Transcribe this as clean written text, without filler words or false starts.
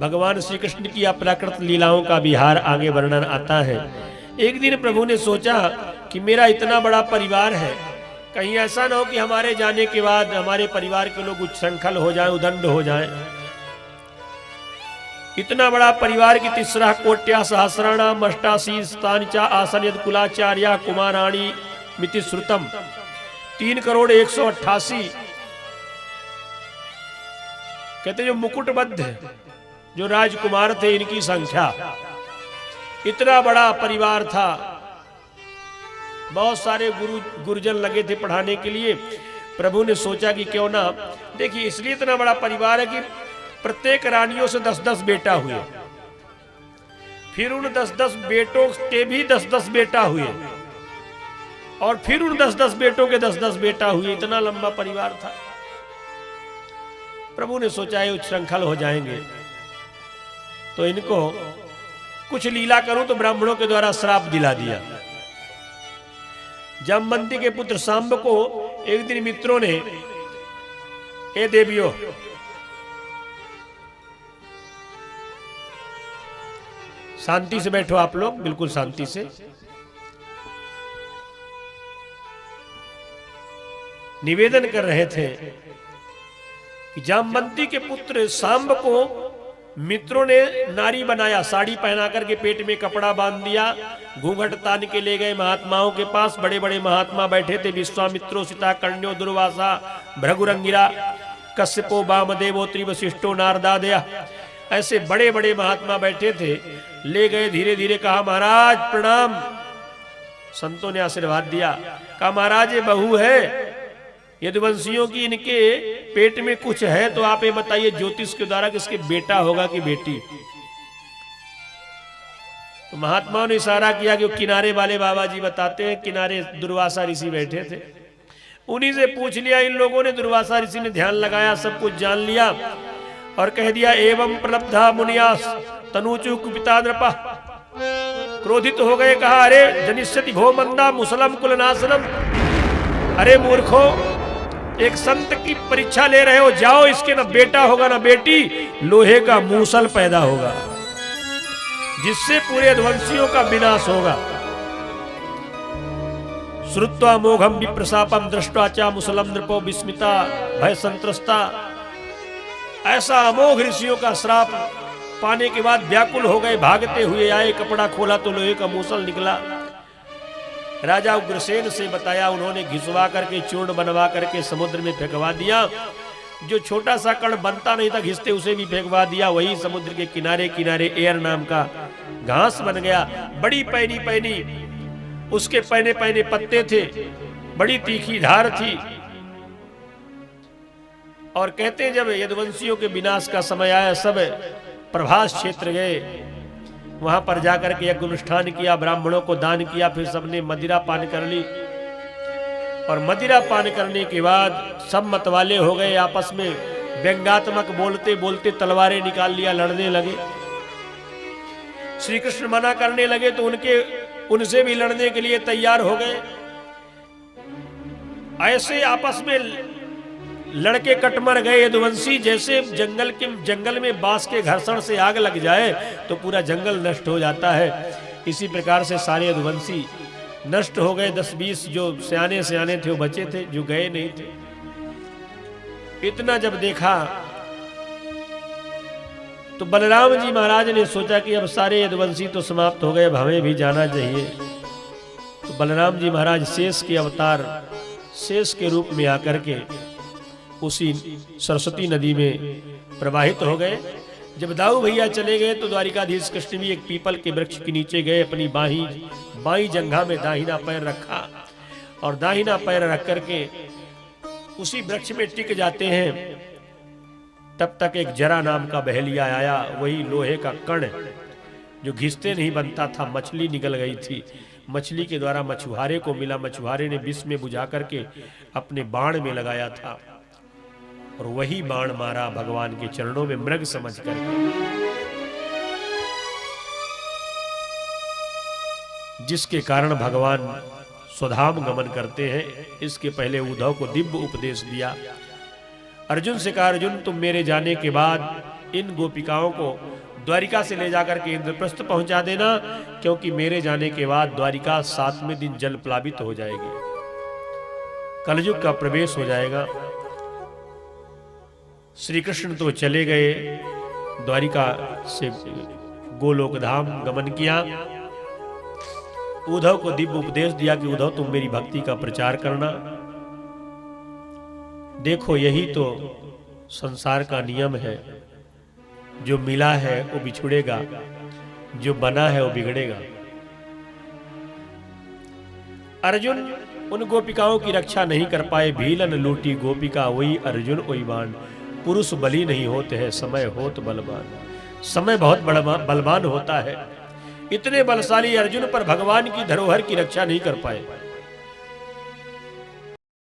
भगवान श्री कृष्ण की अप्राकृत लीलाओं का विहार आगे वर्णन आता है। एक दिन प्रभु ने सोचा कि मेरा इतना बड़ा परिवार है, कहीं ऐसा ना हो कि हमारे जाने के बाद हमारे परिवार के लोग उच्छृंखल हो जाएं, उदंड हो जाएं। इतना बड़ा परिवार की तिस्रा कोट्या सहस्राणाम अष्टासी स्थानिचा आसन यद कुलाचार्या कुमाराणी मिति श्रुतम 3,188 कहते जो मुकुटबद्ध जो राजकुमार थे इनकी संख्या, इतना बड़ा परिवार था। बहुत सारे गुरुजन लगे थे पढ़ाने के लिए। प्रभु ने सोचा कि क्यों ना, देखिए इसलिए इतना बड़ा परिवार है कि प्रत्येक रानियों से 10-10 बेटा हुए, फिर उन 10-10 बेटों के भी 10-10 बेटा हुए, और फिर उन 10-10 बेटों के 10-10 बेटा हुए। इतना लंबा परिवार था। प्रभु ने सोचा ये उच्छृंखल हो जाएंगे, तो इनको कुछ लीला करूं, तो ब्राह्मणों के द्वारा श्राप दिला दिया। जामवंती के पुत्र सांब को एक दिन मित्रों ने, ए देवियों, शांति से बैठो आप लोग, बिल्कुल शांति से। निवेदन कर रहे थे कि जामवंती के पुत्र सांब को मित्रों ने नारी बनाया, साड़ी पहना करके पेट में कपड़ा बांध दिया, घूंघट तान के ले गए महात्माओं के पास। बड़े बड़े महात्मा बैठे थे, विश्वामित्रो सीता कर्ण्यो दुर्वासा भृगुरंगिरा कश्यपो वामदेवो त्रिवशिष्टो नारदादया, ऐसे बड़े बड़े महात्मा बैठे थे। ले गए, धीरे धीरे कहा महाराज प्रणाम। संतों ने आशीर्वाद दिया, कहा महाराज ये बहू है यदुवंशियों की, इनके पेट में कुछ है, तो आप ये बताइए ज्योतिष के द्वारा किसके बेटा होगा कि बेटी। तो महात्माओं ने इशारा किया कि किनारे वाले बाबा जी बताते हैं, किनारे दुर्वासा ऋषि बैठे थे, उन्हीं से पूछ लिया। इन लोगों ने, दुर्वासा ऋषि ने ध्यान लगाया, सब कुछ जान लिया और कह दिया एवं प्रलब्धा मुनियास तनुचु कुपिता नृपा। क्रोधित हो गए, कहा अरे जनिष्यति भो मंदा मुसलम कुलनाशनम, अरे मूर्खो, एक संत की परीक्षा ले रहे हो, जाओ, इसके ना बेटा होगा ना बेटी, लोहे का मूसल पैदा होगा जिससे पूरे ध्वंसियों का विनाश होगा। श्रुत्वा मोघम विप्रशापम दृष्ट्वा चा मुसलम नृपो विस्मिता भय संत्रस्ता। ऐसा अमोघ ऋषियों का श्राप पाने के बाद व्याकुल हो गए, भागते हुए आए, कपड़ा खोला तो लोहे का मूसल निकला। राजा उग्रसेन से बताया, उन्होंने घिसवा करके चूर्ण बनवा करके समुद्र में फेंकवा दिया। जो छोटा सा कण बनता नहीं था घिसते, उसे भी फेंकवा दिया। वही समुद्र के किनारे किनारे एयर नाम का घास बन गया। बड़ी पैनी पैनी उसके पैने पैने पत्ते थे, बड़ी तीखी धार थी। और कहते हैं जब यदुवंशियों के विनाश का समय आया, सब प्रभास क्षेत्र गए, वहां पर जाकर के यज्ञ अनुष्ठान किया, ब्राह्मणों को दान किया, फिर सबने मदिरा पान कर ली। और मदिरा पान करने के बाद सब मतवाले हो गए, आपस में व्यंग्यात्मक बोलते बोलते तलवारें निकाल लिया, लड़ने लगे। श्री कृष्ण मना करने लगे तो उनसे भी लड़ने के लिए तैयार हो गए। ऐसे आपस में लड़के कटमर गए यदुवंशी, जैसे जंगल में बांस के घर्षण से आग लग जाए तो पूरा जंगल नष्ट हो जाता है। इसी प्रकार से सारे यदुवंशी नष्ट हो गए। 10-20 जो सियाने थे वो बचे थे, जो गए नहीं थे। इतना जब देखा तो बलराम जी महाराज ने सोचा कि अब सारे यदुवंशी तो समाप्त हो गए, अब हमें भी जाना चाहिए। तो बलराम जी महाराज शेष के अवतार, शेष के रूप में आकर के उसी सरस्वती नदी में प्रवाहित हो गए। जब दाऊ भैया चले गए तो द्वारिकाधीश कृष्ण भी एक पीपल के वृक्ष के नीचे गए, अपनी बाई जंघा में दाहिना पैर रखा और दाहिना पैर रख करके उसी वृक्ष में टिक जाते हैं। तब तक एक जरा नाम का बहेलिया आया, वही लोहे का कण जो घिसते नहीं बनता था, मछली निकल गई थी। मछली के द्वारा मछुआरे को मिला, मछुआरे ने विष में बुझा करके अपने बाण में लगाया था और वही बाण मारा भगवान के चरणों में मृग समझ करके, जिसके कारण भगवान स्वधाम गमन करते हैं। इसके पहले उद्धव को दिव्य उपदेश दिया। अर्जुन से कहा, अर्जुन तुम मेरे जाने के बाद इन गोपिकाओं को द्वारिका से ले जाकर के इंद्रप्रस्थ पहुंचा देना, क्योंकि मेरे जाने के बाद द्वारिका 7वें दिन जल प्लावित हो जाएगी, कलयुग का प्रवेश हो जाएगा। श्री कृष्ण तो चले गए, द्वारिका से गोलोक धाम गमन किया। उद्धव को दिव्य उपदेश दिया कि उद्धव तुम मेरी भक्ति का प्रचार करना। देखो यही तो संसार का नियम है, जो मिला है वो बिछुड़ेगा, जो बना है वो बिगड़ेगा। अर्जुन उन गोपिकाओं की रक्षा नहीं कर पाए, भीलन लूटी गोपिका वही अर्जुन वही बाण। पुरुष बली नहीं होते हैं, समय होत बलवान। समय बहुत बलवान होता है। इतने बलशाली अर्जुन पर भगवान की धरोहर की रक्षा नहीं कर पाए।